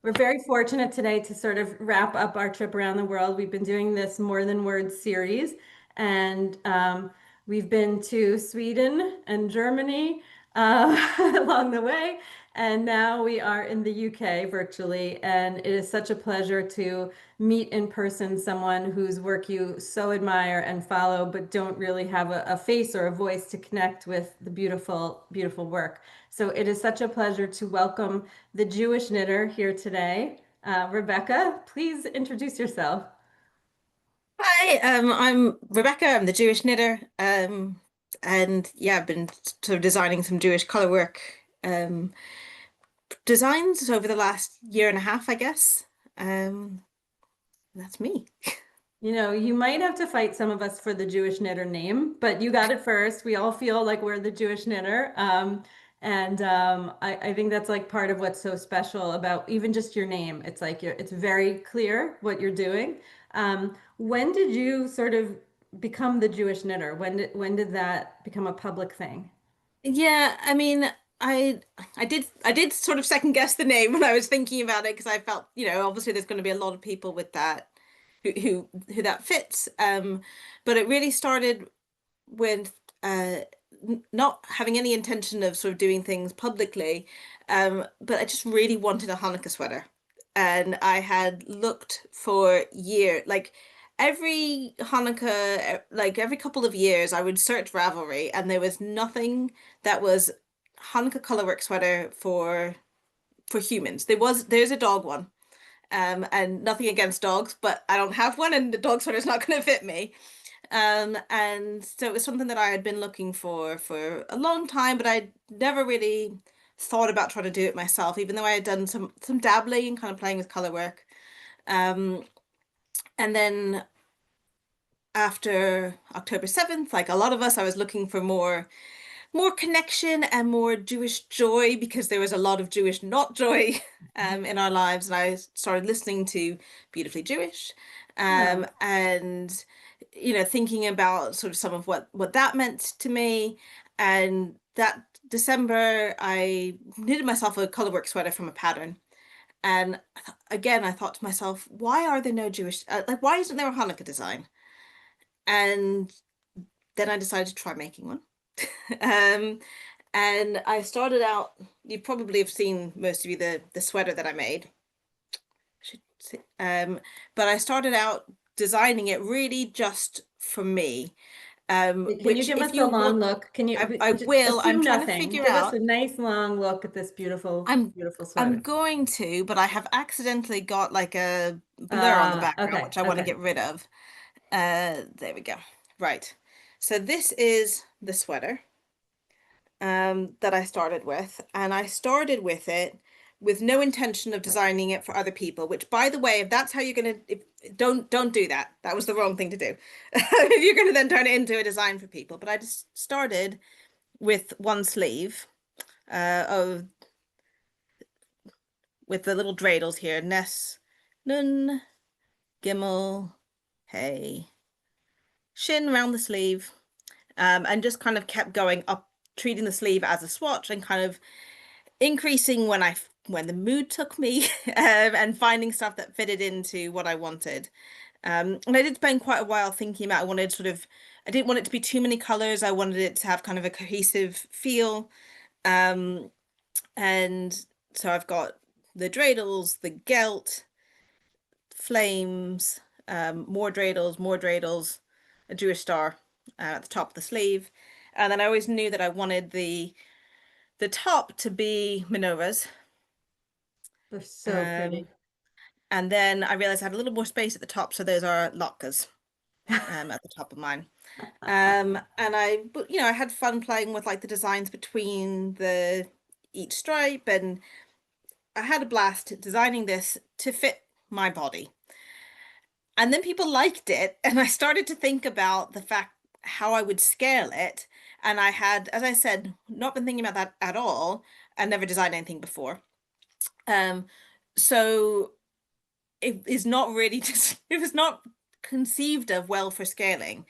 We're very fortunate today to sort of wrap up our trip around the world. We've been doing this More Than Words series, and we've been to Sweden and Germany along the way. And now we are in the UK virtually, and it is such a pleasure to meet in person someone whose work you so admire and follow, but don't really have a face or a voice to connect with the beautiful, beautiful work. So it is such a pleasure to welcome the Jewish knitter here today. Rebecca, please introduce yourself. Hi, I'm Rebecca. I'm the Jewish knitter, and yeah, I've been sort of designing some Jewish colorwork um, designs over the last year and a half, I guess. Um, that's me. You know, you might have to fight some of us for the Jewish knitter name, but you got it first. We all feel like we're the Jewish knitter. I think that's like part of what's so special about even just your name. It's like it's very clear what you're doing. When did you sort of become the Jewish knitter? When did that become a public thing? Yeah, I mean, I did sort of second guess the name when I was thinking about it because I felt, obviously there's going to be a lot of people with that who that fits. But it really started with not having any intention of sort of doing things publicly, but I just really wanted a Hanukkah sweater. And I had looked for years, like every Hanukkah, like every couple of years, I would search Ravelry, and there was nothing that was Hanukkah colorwork sweater for humans. There's a dog one, and nothing against dogs, but I don't have one, and the dog sweater's not going to fit me. And so it was something that I had been looking for a long time, but I never really thought about trying to do it myself, even though I had done some dabbling and kind of playing with color work. Um, and then after October 7th, like a lot of us, I was looking for more connection and more Jewish joy because there was a lot of Jewish not joy in our lives. And I started listening to Beautifully Jewish, Oh. and thinking about sort of some of what that meant to me. And that December, I knitted myself a colorwork sweater from a pattern. And again, I thought to myself, why are there no Jewish, like, why isn't there a Hanukkah design? And then I decided to try making one. Um, and I started out, you probably have seen most of you the sweater that I made. Should say, but I started out designing it really just for me. Can you Which give if us a you long want, look? Can you I just will. I'm assume trying to nothing? figure Give us a out. nice long look at this beautiful, I'm beautiful I'm sweater. going to, but I have accidentally got like a blur on the background, Okay, which I want to okay. get rid of. There we go. Right. So this is the sweater that I started with, and I started with it with no intention of designing it for other people. Which, by the way, if that's how you're gonna, if, don't do that. That was the wrong thing to do. If you're gonna then turn it into a design for people. But I just started with one sleeve, of with the little dreidels here, Ness, Nun, Gimel, Hey, Shin around the sleeve, and just kind of kept going up, treating the sleeve as a swatch and kind of increasing when the mood took me, and finding stuff that fitted into what I wanted. And I did spend quite a while thinking about, I didn't want it to be too many colors. I wanted it to have kind of a cohesive feel. Um, and so I've got the dreidels, the gelt, flames, more dreidels, a Jewish star at the top of the sleeve. And then I always knew that I wanted the top to be menorahs. They're so Um, pretty. and then I realized I had a little more space at the top, so those are latkes at the top of mine. And but I had fun playing with like the designs between the each stripe, and I had a blast designing this to fit my body. And then people liked it, and I started to think about the fact how I would scale it. And I had, as I said, not been thinking about that at all, and never designed anything before. Um, so it is not really just, it was not conceived of well for scaling.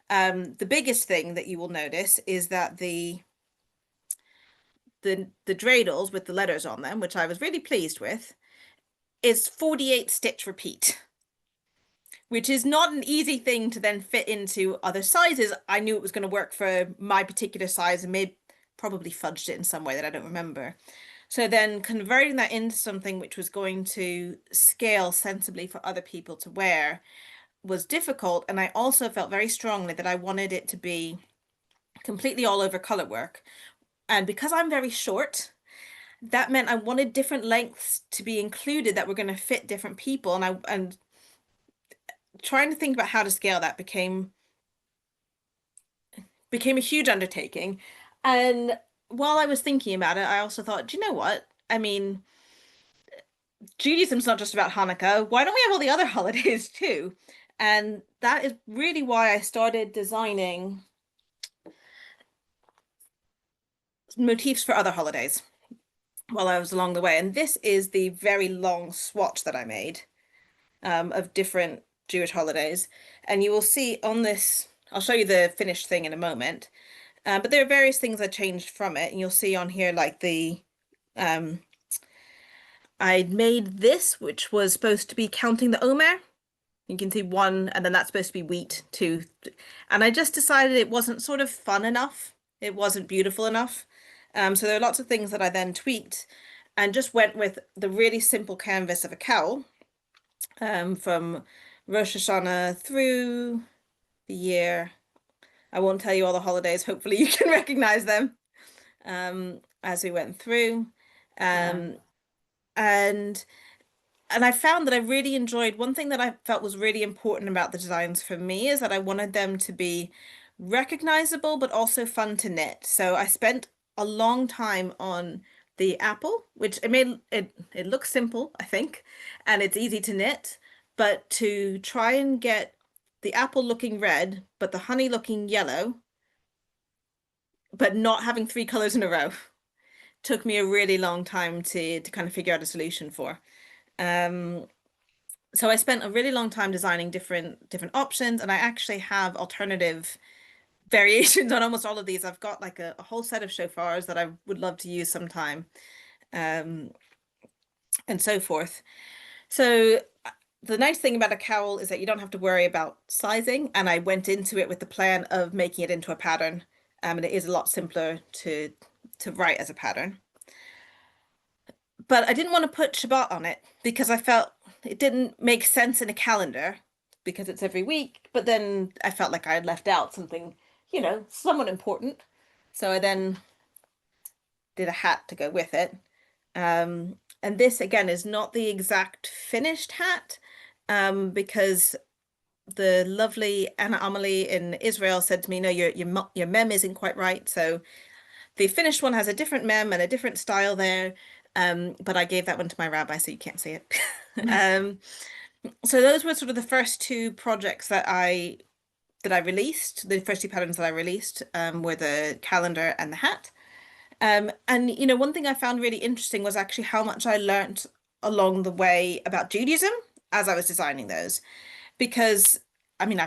The biggest thing that you will notice is that the dreidels with the letters on them, which I was really pleased with, is 48 stitch repeat, which is not an easy thing to then fit into other sizes. I knew it was going to work for my particular size and maybe probably fudged it in some way that I don't remember. So then converting that into something which was going to scale sensibly for other people to wear was difficult. And I also felt very strongly that I wanted it to be completely all over color work. And because I'm very short, that meant I wanted different lengths to be included that were going to fit different people. And trying to think about how to scale that became a huge undertaking. And while I was thinking about it, I also thought, do you know what? I mean, Judaism's not just about Hanukkah. Why don't we have all the other holidays too? And that is really why I started designing motifs for other holidays while I was along the way. And this is the very long swatch that I made of different Jewish holidays. And you will see on this, I'll show you the finished thing in a moment. But there are various things I changed from it. And you'll see on here like I made this, which was supposed to be counting the Omer. You can see one, and then that's supposed to be wheat, two. And I just decided it wasn't sort of fun enough. It wasn't beautiful enough. So there are lots of things that I then tweaked and just went with the really simple canvas of a cowl from Rosh Hashanah through the year. I won't tell you all the holidays. Hopefully you can recognize them as we went through. And I found that I really enjoyed one thing that I felt was really important about the designs for me is that I wanted them to be recognizable but also fun to knit. So I spent a long time on the apple, which it looks simple, I think, and it's easy to knit, but to try and get the apple looking red, but the honey looking yellow, but not having three colors in a row, took me a really long time to kind of figure out a solution for. So I spent a really long time designing different options, and I actually have alternative variations on almost all of these. I've got like a whole set of shofars that I would love to use sometime, and so forth. So the nice thing about a cowl is that you don't have to worry about sizing, and I went into it with the plan of making it into a pattern, and it is a lot simpler to write as a pattern. But I didn't want to put Shabbat on it because I felt it didn't make sense in a calendar because it's every week, but then I felt like I had left out something, somewhat important. So I then did a hat to go with it. And this again is not the exact finished hat because the lovely Anna Amelie in Israel said to me, no, your mem isn't quite right. So the finished one has a different mem and a different style there. But I gave that one to my rabbi, so you can't see it. So those were sort of the first two projects that I released. The first two patterns that I released were the calendar and the hat. And one thing I found really interesting was actually how much I learned along the way about Judaism as I was designing those, because I mean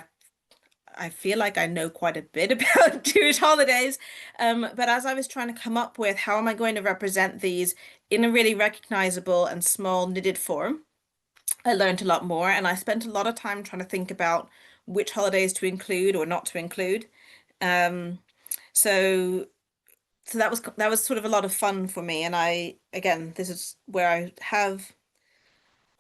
I feel like I know quite a bit about Jewish holidays, but as I was trying to come up with how am I going to represent these in a really recognizable and small knitted form, I learned a lot more, and I spent a lot of time trying to think about which holidays to include or not to include. So that was sort of a lot of fun for me, and again, this is where I have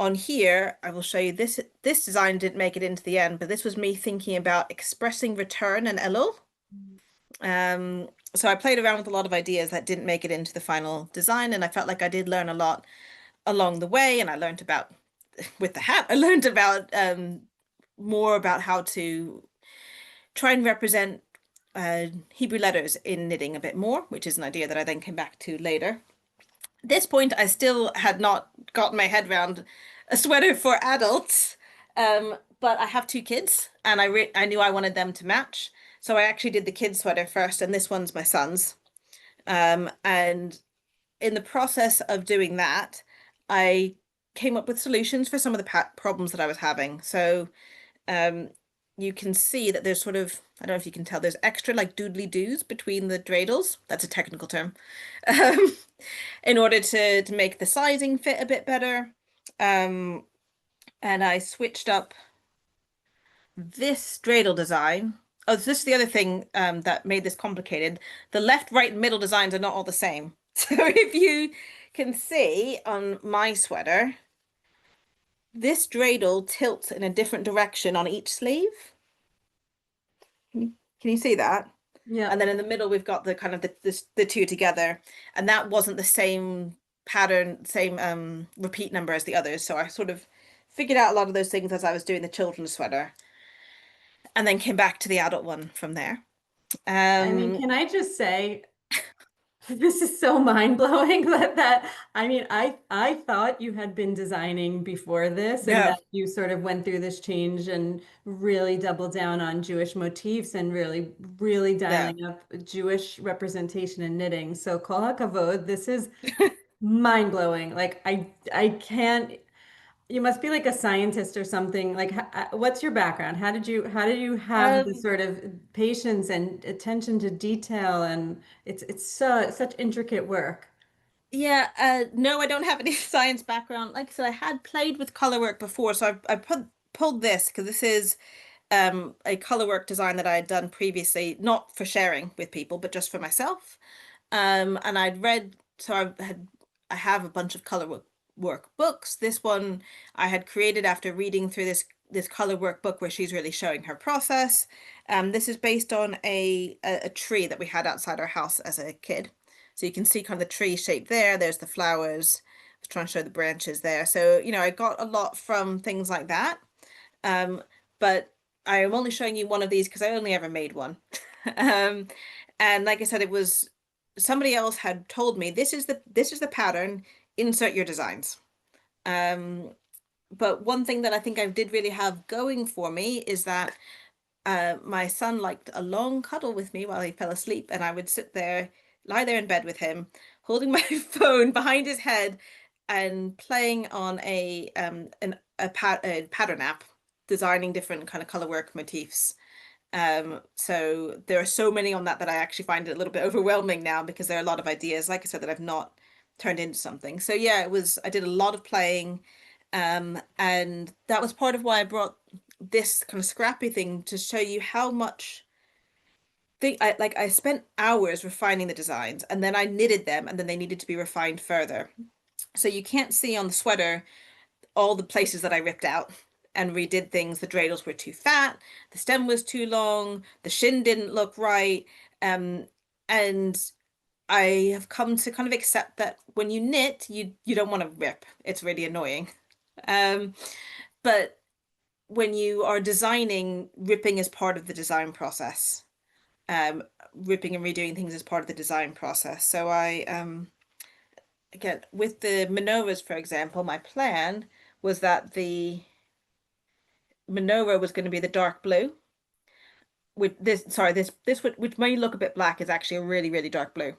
on here, I will show you this design didn't make it into the end, but this was me thinking about expressing return and elul. So I played around with a lot of ideas that didn't make it into the final design, and I felt like I did learn a lot along the way, and I learned about, with the hat, I learned about more about how to try and represent Hebrew letters in knitting a bit more, which is an idea that I then came back to later. At this point, I still had not gotten my head around a sweater for adults, but I have two kids, and I knew I wanted them to match. So I actually did the kids sweater first, and this one's my son's. And in the process of doing that, I came up with solutions for some of the problems that I was having. So you can see that there's sort of, I don't know if you can tell, there's extra like doodly doos between the dreidels. That's a technical term. In order to make the sizing fit a bit better. Um, and I switched up this dreidel design. Oh, this is the other thing that made this complicated. The left, right, and middle designs are not all the same. So if you can see on my sweater, this dreidel tilts in a different direction on each sleeve. Can you see that? Yeah. And then in the middle, we've got the kind of the two together, and that wasn't the same pattern, same repeat number as the others. So I sort of figured out a lot of those things as I was doing the children's sweater, and then came back to the adult one from there. I mean, Um, can I just say, this is so mind-blowing that I mean, I thought you had been designing before this and no, that you sort of went through this change and really doubled down on Jewish motifs and really no. dialing up Jewish representation in knitting. So kol hakavod, this is mind-blowing. Like I can't. You must be like a scientist or something. Like, what's your background? How did you have the Um, sort of patience and attention to detail? And it's such intricate work. yeah, no, I don't have any science background. Like I said, I had played with color work before, so I pulled this because this is a color work design that I had done previously, not for sharing with people, but just for myself. And I'd read, so I have a bunch of work books. This one I had created after reading through this color work book where she's really showing her process. This is based on a tree that we had outside our house as a kid. So you can see kind of the tree shape there. There's the flowers. I was trying to show the branches there. So, I got a lot from things like that. Um, but I am only showing you one of these because I only ever made one. Um, and like I said, it was somebody else had told me this is the pattern, insert your designs. Um, but one thing that I think I did really have going for me is that my son liked a long cuddle with me while he fell asleep, and I would lie there in bed with him, holding my phone behind his head and playing on a pattern app, designing different kind of color work motifs. So there are so many on that I actually find it a little bit overwhelming now because there are a lot of ideas, like I said, that I've not turned into something. So yeah, I did a lot of playing, and that was part of why I brought this kind of scrappy thing to show you how much I spent hours refining the designs and then I knitted them and then they needed to be refined further. So you can't see on the sweater all the places that I ripped out and redid things. The dreidels were too fat, the stem was too long, the shin didn't look right. And I have come to kind of accept that when you knit, you don't want to rip. It's really annoying. Um, but when you are designing, ripping is part of the design process. Ripping and redoing things is part of the design process. So I again with the menorahs, for example, my plan was that the menorah was going to be the dark blue. With this, sorry, this which may look a bit black is actually a really dark blue.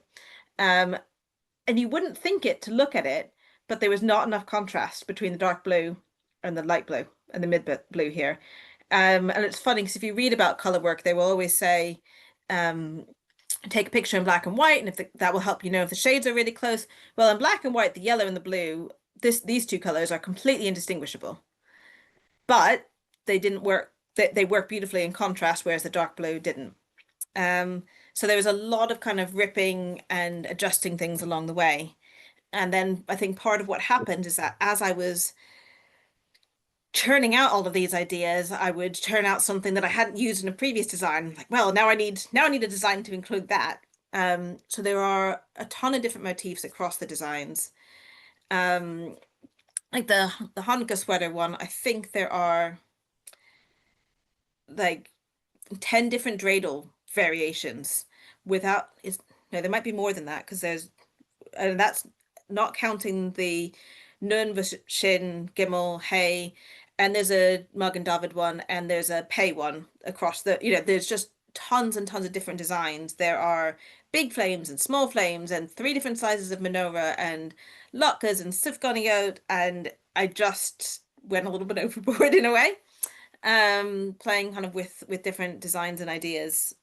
Um, and you wouldn't think it to look at it, but there was not enough contrast between the dark blue and the light blue and the mid blue here. And it's funny because if you read about color work, they will always say, um, take a picture in black and white, and if that will help you know if the shades are really close. Well, in black and white, the yellow and the blue, these two colors are completely indistinguishable, but they didn't work. They work beautifully in contrast, whereas the dark blue didn't. So there was a lot of kind of ripping and adjusting things along the way. And then I think part of what happened is that as I was churning out all of these ideas, I would churn out something that I hadn't used in a previous design. Like, well, now I need a design to include that. So there are a ton of different motifs across the designs. Um, like the Hanukkah sweater one, I think there are like 10 different dreidel variations without is no, there might be more than that because and that's not counting the Nun, Shin, Gimel, Hey, and there's a Magen David one, and there's a Pei one across there's just tons and tons of different designs. There are big flames and small flames, and three different sizes of menorah, and latkes and sifganiot, and I just went a little bit overboard in a way, playing kind of with different designs and ideas.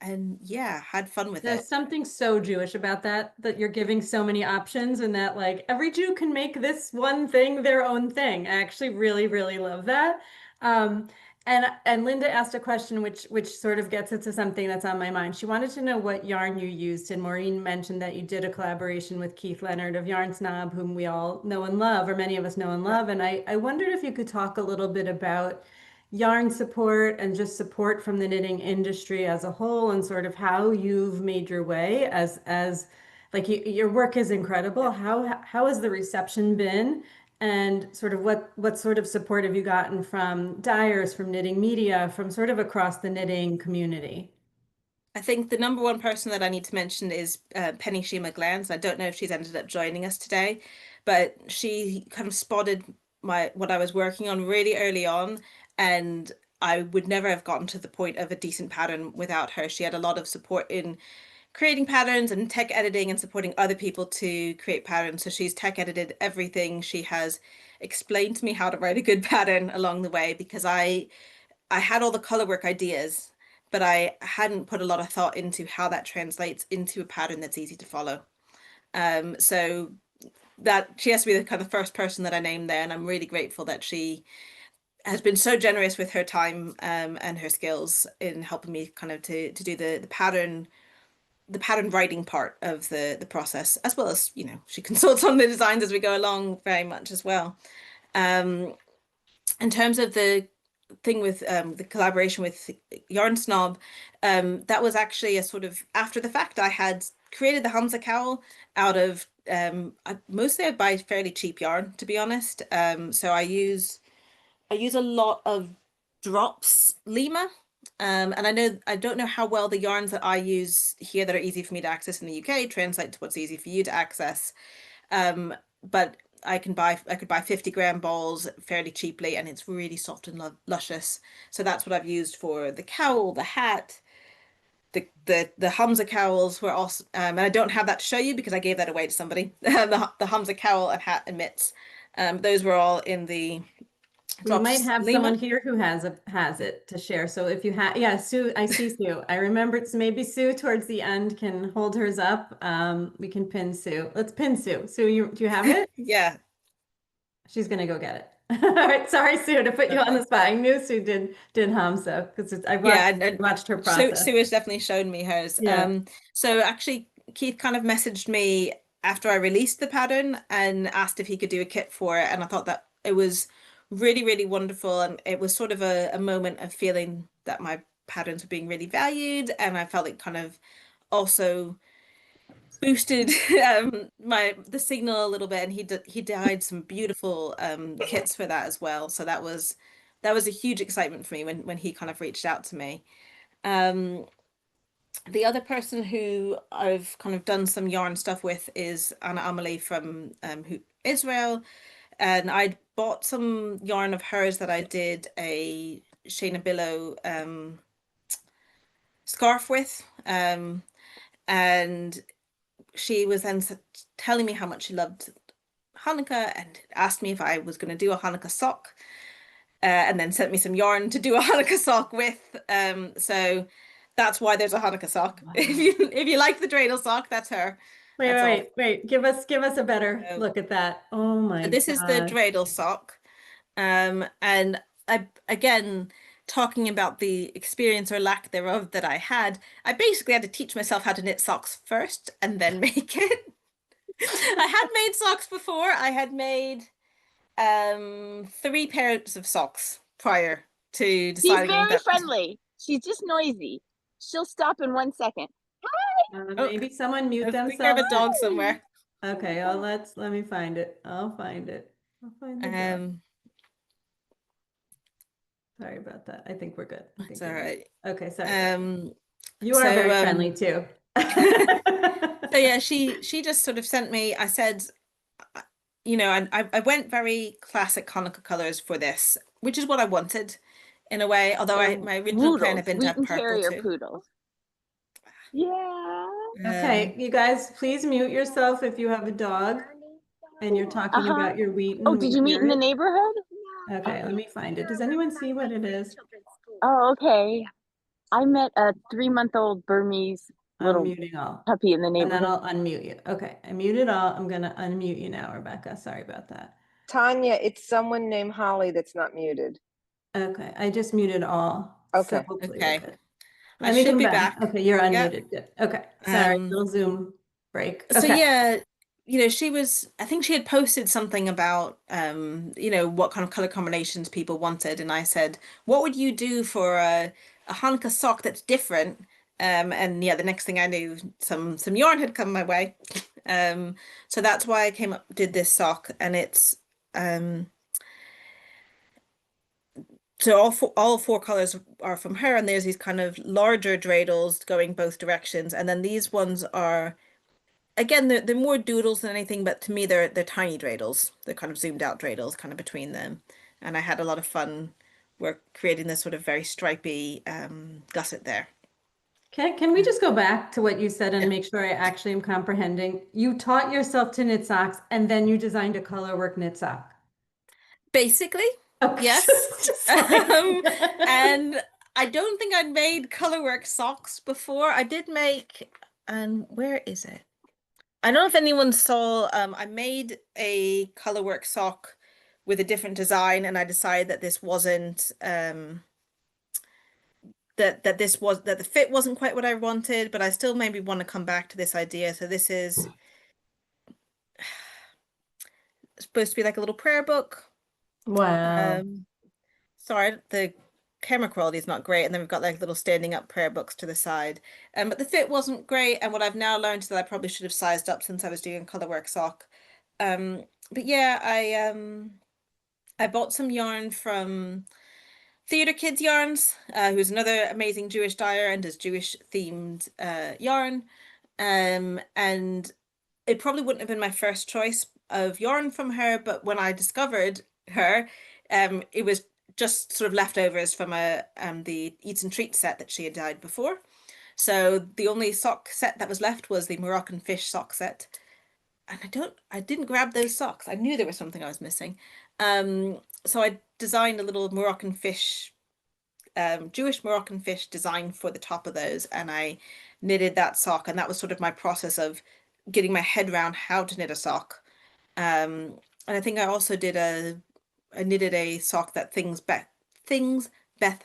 and yeah, had fun with There's it. something so Jewish about that, that you're giving so many options and that like every Jew can make this one thing their own thing. I actually really, really love that. Um, and Linda asked a question which sort of gets into something that's on my mind. She wanted to know what yarn you used, and Maureen mentioned that you did a collaboration with Keith Leonard of Yarn Snob, whom we all know and love, or many of us know and love. And I wondered if you could talk a little bit about yarn support and just support from the knitting industry as a whole, and sort of how you've made your way as like your work is incredible. How has the reception been, and sort of what sort of support have you gotten from dyers, from knitting media, from sort of across the knitting community? I think the number one person that I need to mention is Penny Shima Glans. I don't know if she's ended up joining us today, but she kind of spotted my what I was working on really early on, and I would never have gotten to the point of a decent pattern without her. She had a lot of support in creating patterns and tech editing and supporting other people to create patterns. So she's tech edited everything. She has explained to me how to write a good pattern along the way because I had all the color work ideas, but I hadn't put a lot of thought into how that translates into a pattern that's easy to follow. So that she has to be the kind of first person that I named there, and I'm really grateful that she has been so generous with her time and her skills in helping me kind of to do the pattern writing part of the process, as well as, you know, she consults on the designs as we go along very much as well. Um, in terms of the thing with the collaboration with Yarn Snob, that was actually a sort of after the fact. I had created the Hamza cowl out of mostly I buy fairly cheap yarn, to be honest. So I use a lot of drops Lima. And I don't know how well the yarns that I use here that are easy for me to access in the UK translate to what's easy for you to access. But I could buy 50-gram balls fairly cheaply, and it's really soft and luscious. So that's what I've used for the cowl, the hat, the Hamza cowls were also, and I don't have that to show you because I gave that away to somebody. The Hamza cowl and hat and mitts, those were all in the We might drops have Lima. someone here who has it to share. So if you have, yeah, Sue, I see Sue. I remember it's maybe Sue towards the end can hold hers up. We can pin Sue. Let's pin Sue. Sue, do you have it? Yeah, She's gonna go get it. All right, sorry, Sue, to put you on the lovely. spot. I knew Sue did Hamza because I Yeah, and watched her Sue process. has definitely shown me hers. Yeah. So actually, Keith kind of messaged me after I released the pattern and asked if he could do a kit for it, and I thought that it was really, really wonderful, and it was sort of a moment of feeling that my patterns were being really valued, and I felt it kind of also boosted my the signal a little bit, and he dyed some beautiful kits for that as well. So that was a huge excitement for me when he kind of reached out to me. Um, the other person who I've kind of done some yarn stuff with is Anna Amelie from Israel, and I bought some yarn of hers that I did a Shayna Billow scarf with, and she was then telling me how much she loved Hanukkah and asked me if I was going to do a Hanukkah sock, and then sent me some yarn to do a Hanukkah sock with. So that's why there's a Hanukkah sock. Wow. If you like the dreidel sock, that's her. Wait, That's all. wait, wait. Give us a better So, look at that. Oh so my this is the gosh. dreidel sock. And I again talking about the experience or lack thereof that I had, I basically had to teach myself how to knit socks first and then make it. I had made socks before. I had made 3 pairs of socks prior to She's deciding very that. friendly. She's just noisy. She'll stop in 1 second. Oh, Maybe someone mute I think I have themselves. a dog Hi. somewhere. Okay, let me find it. I'll find it. I'll find the dog. Um, Sorry about that. I think we're good. I it's think all we're good. right. Okay, sorry. Um, You are so very friendly too. so yeah, she just sort of sent me. I said, you know, I went very classic Hanukkah colors for this, which is what I wanted in a way. Although They're my original plan had poodles, been to have Wheaten purple Terrier too. poodles. Yeah. Okay, you guys, please mute yourself if you have a dog and you're talking Uh-huh. about your Oh, Wheaten. did We you meet hear in the it. neighborhood? Okay, let me find it. Does anyone see what it is? Oh, okay. I met a 3-month-old Burmese I'm little muting all. puppy in the And then neighborhood. I'll unmute you. Okay, I muted all. I'm gonna unmute you now, Rebecca. Sorry about that. Tanya, it's someone named Holly that's not muted. Okay, I just muted all, so Okay. hopefully we're Okay. good. I Let me should come be back. back. Okay, you're Yep. unmuted. Good. Okay, sorry, Um, little Zoom break. so Okay. yeah, I think she had posted something about, what kind of color combinations people wanted. And I said, what would you do for a Hanukkah sock that's different? And yeah, the next thing I knew, some yarn had come my way. So that's why I did this sock, and it's, um, so all four colors are from her, and there's these kind of larger dreidels going both directions, and then these ones are, again, they're more doodles than anything, but to me they're tiny dreidels. They're kind of zoomed out dreidels kind of between them. And I had a lot of fun work creating this sort of very stripy gusset there. Can we just go back to what you said and Yeah. make sure I actually am comprehending? You taught yourself to knit socks and then you designed a colorwork knit sock. Basically, Okay, yes. just like And I don't think I'd made colorwork socks before. I did make, and where is it? I don't know if anyone saw, I made a colorwork sock with a different design, and I decided that this wasn't that the fit wasn't quite what I wanted, but I still maybe want to come back to this idea. So this is supposed to be like a little prayer book. Wow. Sorry, the camera quality is not great, and then we've got like little standing up prayer books to the side. But the fit wasn't great, and what I've now learned is that I probably should have sized up since I was doing colorwork sock. But yeah, I bought some yarn from Theatre Kids Yarns, who's another amazing Jewish dyer and does Jewish themed yarn. And it probably wouldn't have been my first choice of yarn from her, but when I discovered her, it was just sort of leftovers from the Eats and Treats set that she had dyed before. So the only sock set that was left was the Moroccan fish sock set. And I didn't grab those socks. I knew there was something I was missing. So I designed a little Moroccan fish, Jewish Moroccan fish design for the top of those, and I knitted that sock, and that was sort of my process of getting my head around how to knit a sock. And I think I also I knitted a sock that Things Beth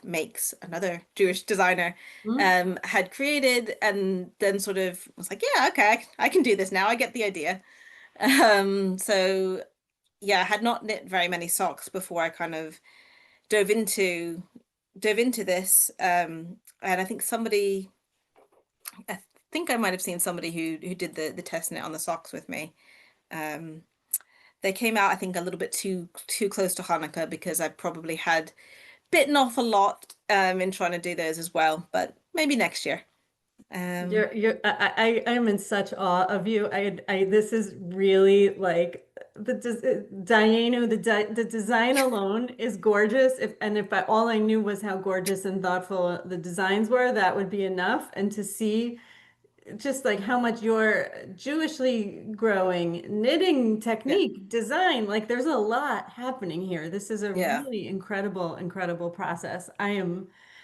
Makes, another Jewish designer, Mm. had created, and then sort of was like, yeah, okay, I can do this now. I get the idea. So yeah, I had not knit very many socks before I kind of dove into this. And I think I might have seen somebody who did the test knit on the socks with me. Um, they came out, I think, a little bit too close to Hanukkah because I probably had bitten off a lot in trying to do those as well, but maybe next year. I'm in such awe of you. This is really like Diana, the design alone is gorgeous. If all I knew was how gorgeous and thoughtful the designs were, that would be enough. And to see just like how much you're Jewishly growing, knitting Yeah, technique, design, like there's a lot happening here. This is a yeah. really incredible process. I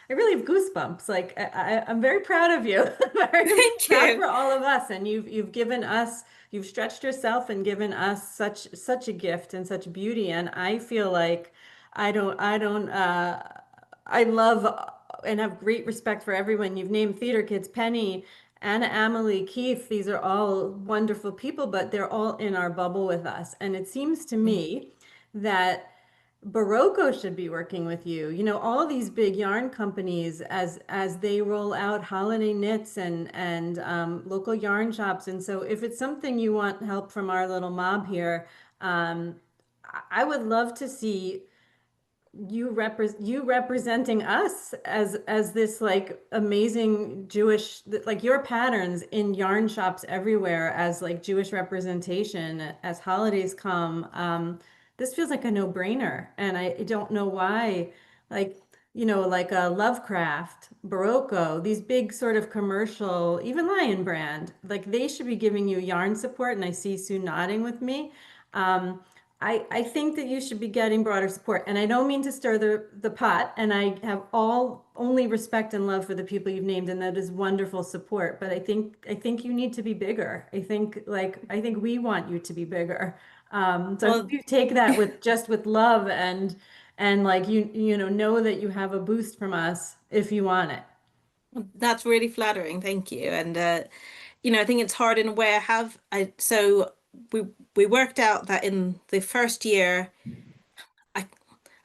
really have goosebumps. Like I'm very proud of you. Very Thank proud you. for all of us. And you've given us, you've stretched yourself and given us such a gift and such beauty. And I feel like I don't I love and have great respect for everyone. You've named Theater Kids, Penny, Anna, Amelie, Keith. These are all wonderful people, but they're all in our bubble with us. And it seems to me that Barocco should be working with you. You know, all these big yarn companies as they roll out holiday knits and local yarn shops. And so if it's something you want help from our little mob here, I would love to see you representing us as this like amazing Jewish, like your patterns in yarn shops everywhere as like Jewish representation as holidays come. This feels like a no-brainer, and I don't know why. Like, you know, like a Lovecraft, Barocco, these big sort of commercial, even Lion Brand, like they should be giving you yarn support. And I see Sue nodding with me. Um, I think that you should be getting broader support. And I don't mean to stir the pot. And I have only respect and love for the people you've named, and that is wonderful support. But I think you need to be bigger. I think we want you to be bigger. So I hope Well, you take that with love, and like know that you have a boost from us if you want it. that's really flattering. Thank you. And I think it's hard in a way. So we worked out that in the first year, I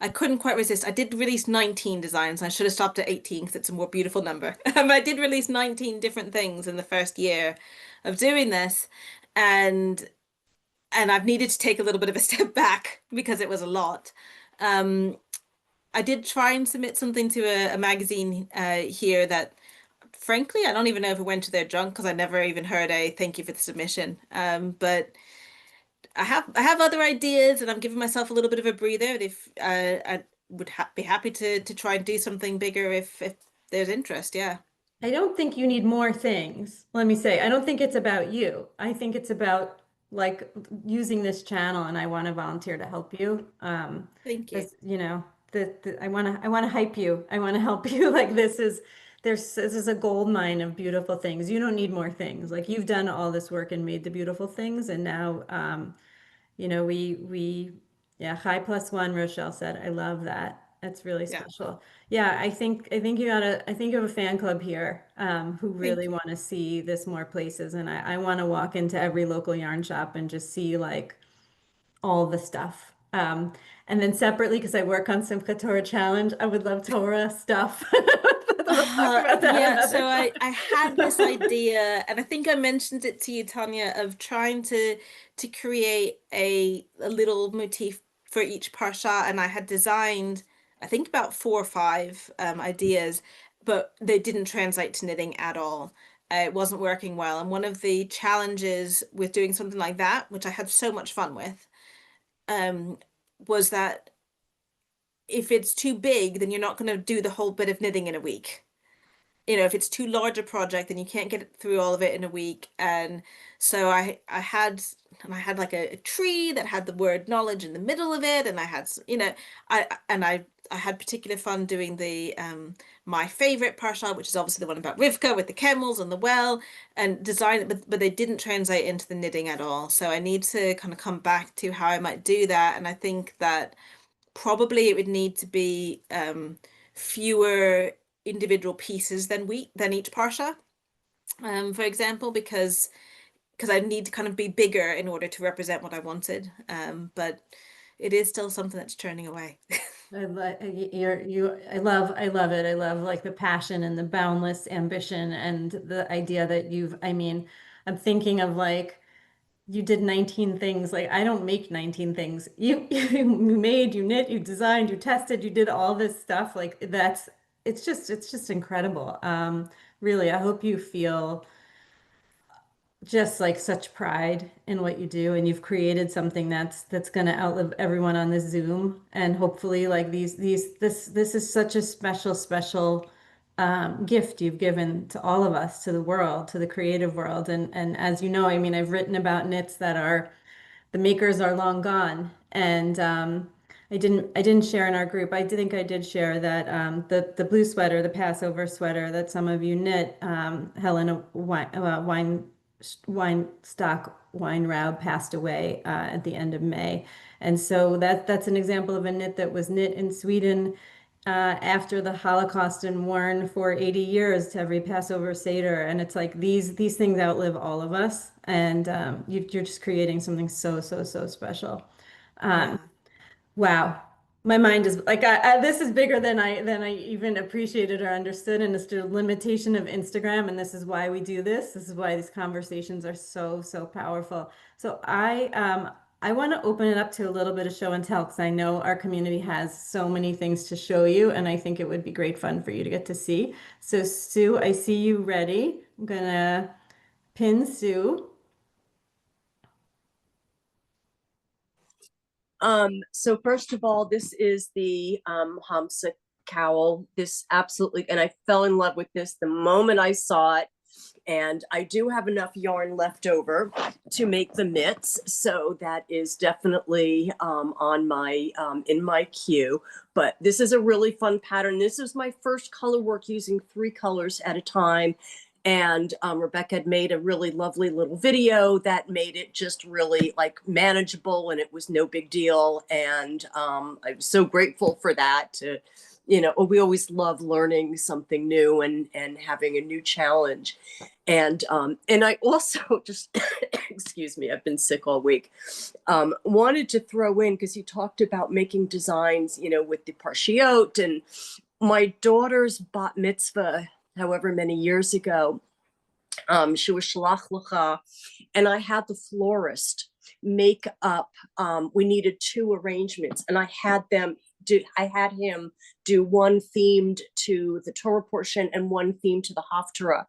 I couldn't quite resist. I did release 19 designs. I should have stopped at 18 because it's a more beautiful number. I did release 19 different things in the first year of doing this, and I've needed to take a little bit of a step back because it was a lot. Um, I did try and submit something to a magazine here that, frankly, I don't even know if it went to their junk because I never even heard a thank you for the submission. But I have other ideas, and I'm giving myself a little bit of a breather. If I would be happy to try and do something bigger if there's interest. Yeah, I don't think you need more things. Let me say, I don't think it's about you. I think it's about like using this channel, and I want to volunteer to help you. thank you. Because I want to hype you. I want to help you. Like this is a gold mine of beautiful things. You don't need more things. Like you've done all this work and made the beautiful things, and now we yeah, high plus one, Rochelle said. I love that. That's really Yeah, special. Yeah, I think you have a fan club here who really thank you. want to see this more places. And I want to walk into every local yarn shop and just see like all the stuff. And then separately, because I work on Simchat Torah Challenge, I would love Torah stuff. We'll talk about that Yeah, another so I had this time. idea, and I think I mentioned it to you, Tanya, of trying to create a little motif for each parsha, and I had designed, I think, about 4 or 5 ideas, but they didn't translate to knitting at all. It wasn't working well, and one of the challenges with doing something like that, which I had so much fun with, um, was that if it's too big, then you're not going to do the whole bit of knitting in a week. If it's too large a project, then you can't get through all of it in a week. And so I had like a tree that had the word knowledge in the middle of it, and I had I had particular fun doing the my favorite parsha, which is obviously the one about Rivka with the camels and the well, and design it, but they didn't translate into the knitting at all. So I need to kind of come back to how I might do that, and I think that probably it would need to be fewer individual pieces than each parsha, for example, because I need to kind of be bigger in order to represent what I wanted. But it is still something that's churning away. I love it. I love like the passion and the boundless ambition and the idea that I'm thinking of like you did 19 things. Like I don't make 19 things. You made, you knit, you designed, you tested, you did all this stuff. Like it's just incredible. Really, I hope you feel just like such pride in what you do, and you've created something that's going to outlive everyone on this Zoom, and hopefully like this is such a special gift you've given to all of us, to the world, to the creative world. And as you know, I've written about knits that are the makers are long gone. And I didn't share in our group. I think I did share that the blue sweater, the Passover sweater that some of you knit, Helena Weinstock Weinraub passed away at the end of May. And so that's an example of a knit that was knit in Sweden after the Holocaust and worn for 80 years to every Passover Seder. And it's like these things outlive all of us. And you're just creating something so special. Um, Yeah. wow. My mind is like this is bigger than I even appreciated or understood, and it's the limitation of Instagram, and this is why we do this. This is why these conversations are so powerful. So I want to open it up to a little bit of show and tell, because I know our community has so many things to show you, and I think it would be great fun for you to get to see. So Sue, I see you ready. I'm gonna pin Sue. So first of all, this is the Hamsa cowl. This absolutely, and I fell in love with this the moment I saw it. And I do have enough yarn left over to make the mitts. So that is definitely on my, in my queue. But this is a really fun pattern. This is my first color work using 3 colors at a time. And Rebecca had made a really lovely little video that made it just really like manageable, and it was no big deal. And I was so grateful for that. To, you know, we always love learning something new and having a new challenge. And I also just, excuse me, I've been sick all week. Wanted to throw in, because you talked about making designs, you know, with the parshiot, and my daughter's bat mitzvah, however many years ago, she was shlach lecha, and I had the florist make up, we needed 2 arrangements, and I had him do one themed to the Torah portion and one themed to the Haftarah.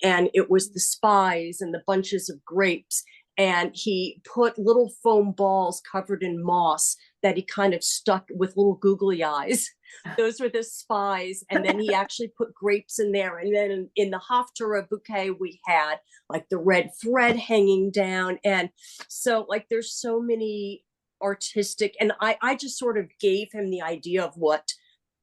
And it was the spies and the bunches of grapes. And he put little foam balls covered in moss that he kind of stuck with little googly eyes. Those were the spies. And then he actually put grapes in there. And then in the Haftarah bouquet, we had like the red thread hanging down. And so like there's so many artistic, and I just sort of gave him the idea of what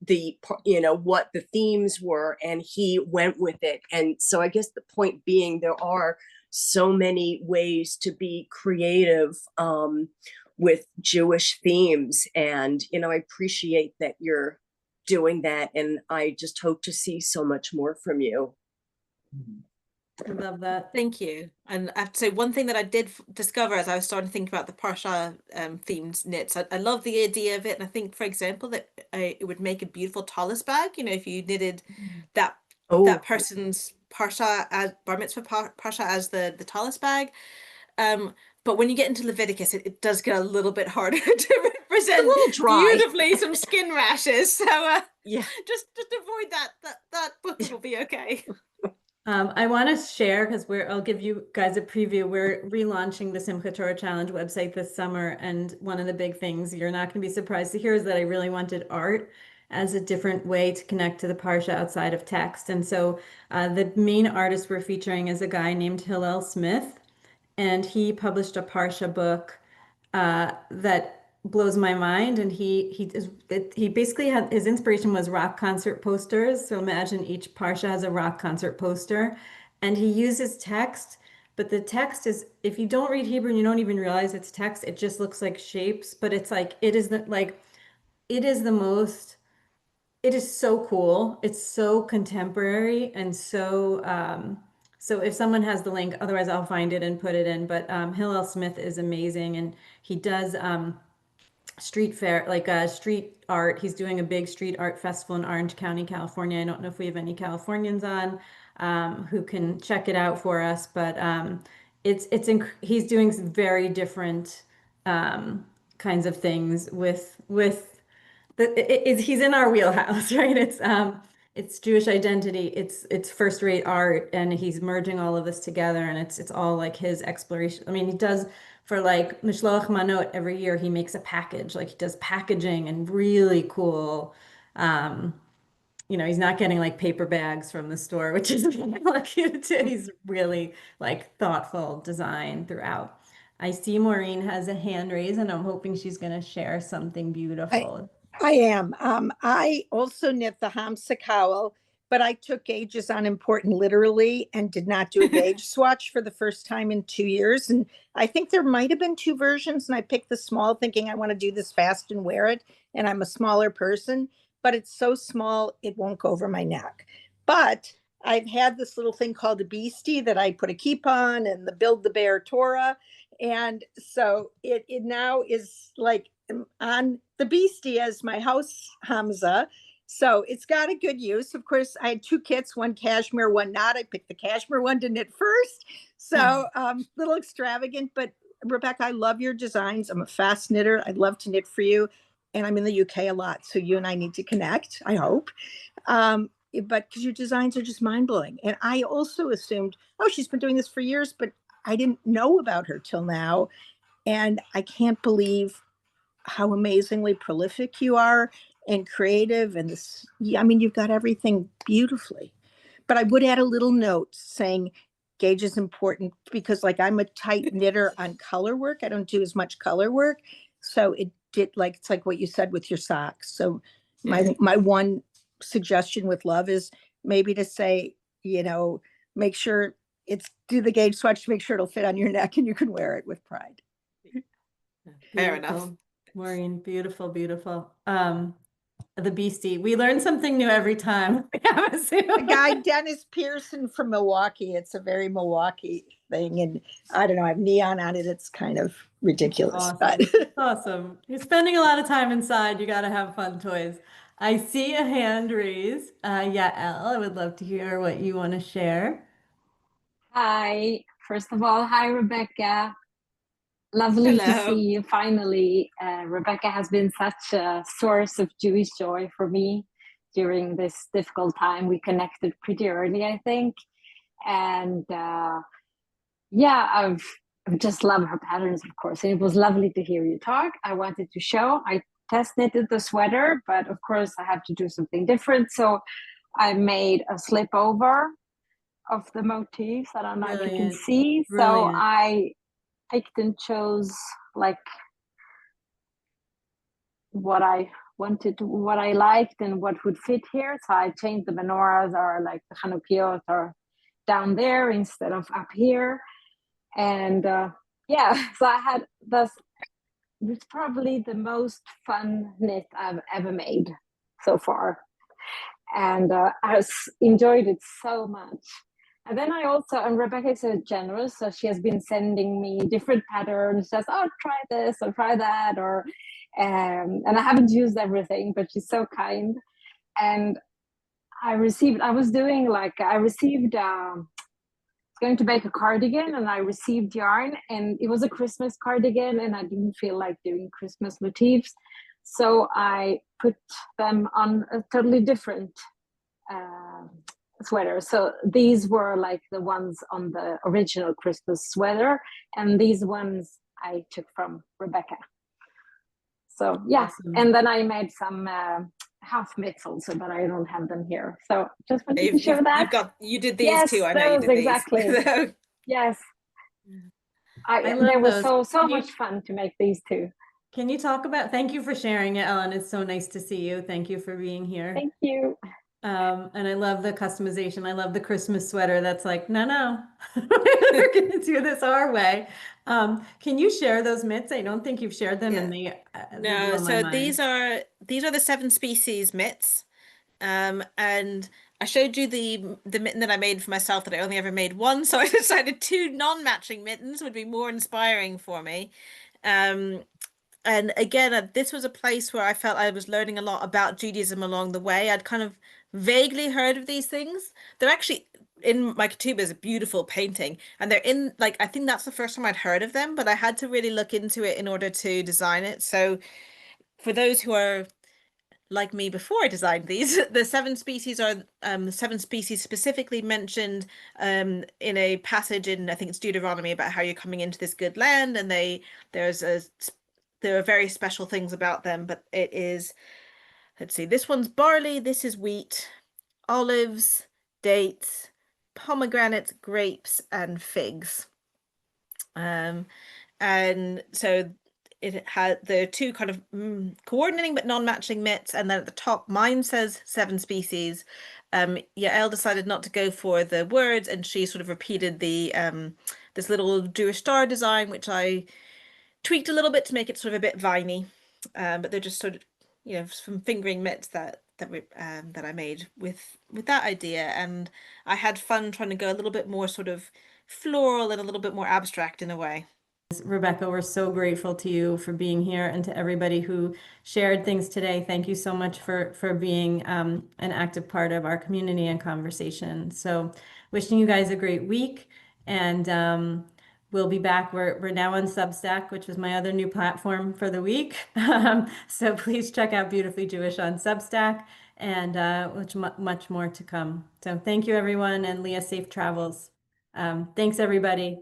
the, you know, what the themes were, and he went with it. And so I guess the point being, there are so many ways to be creative with Jewish themes. And, you know, I appreciate that you're doing that. And I just hope to see so much more from you. I love that. Thank you. And I have to say, one thing that I did discover as I was starting to think about the Parsha themed knits, I love the idea of it. And I think, for example, that it would make a beautiful tallis bag, you know, if you knitted that that person's Parsha as Bar Mitzvah Parsha as the tallis bag. But when you get into Leviticus, it does get a little bit harder to represent beautifully some skin rashes. So yeah, just avoid that book will be okay. I want to share, because I'll give you guys a preview. We're relaunching the Simchat Torah Challenge website this summer, and one of the big things you're not going to be surprised to hear is that I really wanted art as a different way to connect to the Parsha outside of text. And so the main artist we're featuring is a guy named Hillel Smith, and he published a Parsha book that blows my mind. And he basically had, his inspiration was rock concert posters. So imagine each Parsha has a rock concert poster, and he uses text, but the text is, if you don't read Hebrew and you don't even realize it's text, it just looks like shapes. But it's like, it is so cool. It's so contemporary, and so if someone has the link, otherwise I'll find it and put it in. But Hillel Smith is amazing, and he does street fair, like street art. He's doing a big street art festival in Orange County, California. I don't know if we have any Californians on who can check it out for us, but he's doing very different kinds of things with he's in our wheelhouse, right? It's Jewish identity, it's first-rate art, and he's merging all of this together, and it's all like his exploration. I mean, he does, for like Mishloach Manot, every year he makes a package, like he does packaging and really cool. You know, he's not getting like paper bags from the store, which is lucky too. He's really like thoughtful design throughout. I see Maureen has a hand raised, and I'm hoping she's going to share something beautiful. I am. I also knit the Hamsa cowl, but I took gauges on important literally and did not do a gauge swatch for the first time in 2 years. And I think there might have been 2 versions, and I picked the small thinking I want to do this fast and wear it. And I'm a smaller person, but it's so small, it won't go over my neck. But I've had this little thing called a beastie that I put a keep on, and the Build the Bear Torah. And so it now is like on the beastie as my house Hamza. So it's got a good use. Of course, I had 2 kits, one cashmere, one not. I picked the cashmere one to knit first. So little extravagant, but Rebecca, I love your designs. I'm a fast knitter. I'd love to knit for you. And I'm in the UK a lot. So you and I need to connect, I hope. But because your designs are just mind blowing. And I also assumed, oh, she's been doing this for years, but I didn't know about her till now. And I can't believe how amazingly prolific you are and creative. And this, I mean, you've got everything beautifully. But I would add a little note saying, gauge is important because like I'm a tight knitter on color work. I don't do as much color work. So it did like, it's like what you said with your socks. So my one suggestion with love is maybe to say, you know, make sure do the gauge swatch to make sure it'll fit on your neck and you can wear it with pride. Fair enough. Beautiful, Maureen, beautiful, beautiful. The Beastie. We learn something new every time we have a Zoom. The guy, Dennis Pearson from Milwaukee. It's a very Milwaukee thing. And I don't know, I have neon on it. It's kind of ridiculous. Awesome. But Awesome. You're spending a lot of time inside. You got to have fun toys. I see a hand raise. Yael, I would love to hear what you want to share. Hi. First of all, hi, Rebecca. Lovely to Hello. see you finally. Rebecca has been such a source of Jewish joy for me during this difficult time. We connected pretty early, I think. And yeah, I've just love her patterns, of course. And it was lovely to hear you talk. I wanted to show. I test knitted the sweater, but of course I have to do something different. So I made a slip over of the motifs. I don't know if you can Brilliant. see. So Brilliant. I picked and chose like what I wanted, what I liked and what would fit here. So I changed the menorahs or like the Hanukkah or down there instead of up here. And yeah, so I had this. It's probably the most fun knit I've ever made so far, and I enjoyed it so much. And then I also, and Rebecca is so generous, so she has been sending me different patterns. Says, "Oh, try this or try that," or and I haven't used everything, but she's so kind. And I was doing like I received. Going to make a cardigan and I received yarn and it was a Christmas cardigan and I didn't feel like doing Christmas motifs. So I put them on a totally different sweater. So these were like the ones on the original Christmas sweater and these ones I took from Rebecca. So yeah, Awesome. and then I made some half mitts also, but I don't have them here. So just wanted to show that. You did these Yes, too. I know you those, did exactly. these. Yes. I They love was those. so Can you- much fun to make these two. Can you talk about, thank you for sharing it, Ellen. It's so nice to see you. Thank you for being here. Thank you. And I love the customization. I love the Christmas sweater that's like, no, we're going to do this our way. Can you share those mitts? I don't think you've shared them and they No, blow my so mind. these are the 7 species mitts. And I showed you the mitten that I made for myself that I only ever made one, so I decided 2 non-matching mittens would be more inspiring for me. And again, this was a place where I felt I was learning a lot about Judaism along the way. I'd kind of vaguely heard of these things. They're actually in my ketubah is a beautiful painting, and they're in like I think that's the first time I'd heard of them, but I had to really look into it in order to design it. So for those who are like me before I designed these, the 7 species are the 7 species specifically mentioned in a passage in I think it's Deuteronomy about how you're coming into this good land, and there are very special things about them, but it is, let's see, this one's barley, this is wheat, olives, dates, pomegranates, grapes, and figs. And so it had the 2 kind of coordinating but non-matching mitts, and then at the top mine says 7 species. Yael decided not to go for the words, and she sort of repeated the this little Jewish star design, which I tweaked a little bit to make it sort of a bit viney, but they're just sort of, you know, some fingering mitts that I made with that idea, and I had fun trying to go a little bit more sort of floral and a little bit more abstract in a way. Rebecca, we're so grateful to you for being here and to everybody who shared things today. Thank you so much for being an active part of our community and conversation. So wishing you guys a great week, and we'll be back. We're now on Substack, which is my other new platform for the week. So please check out Beautifully Jewish on Substack, and much more to come. So thank you, everyone, and Leah, safe travels. Thanks, everybody.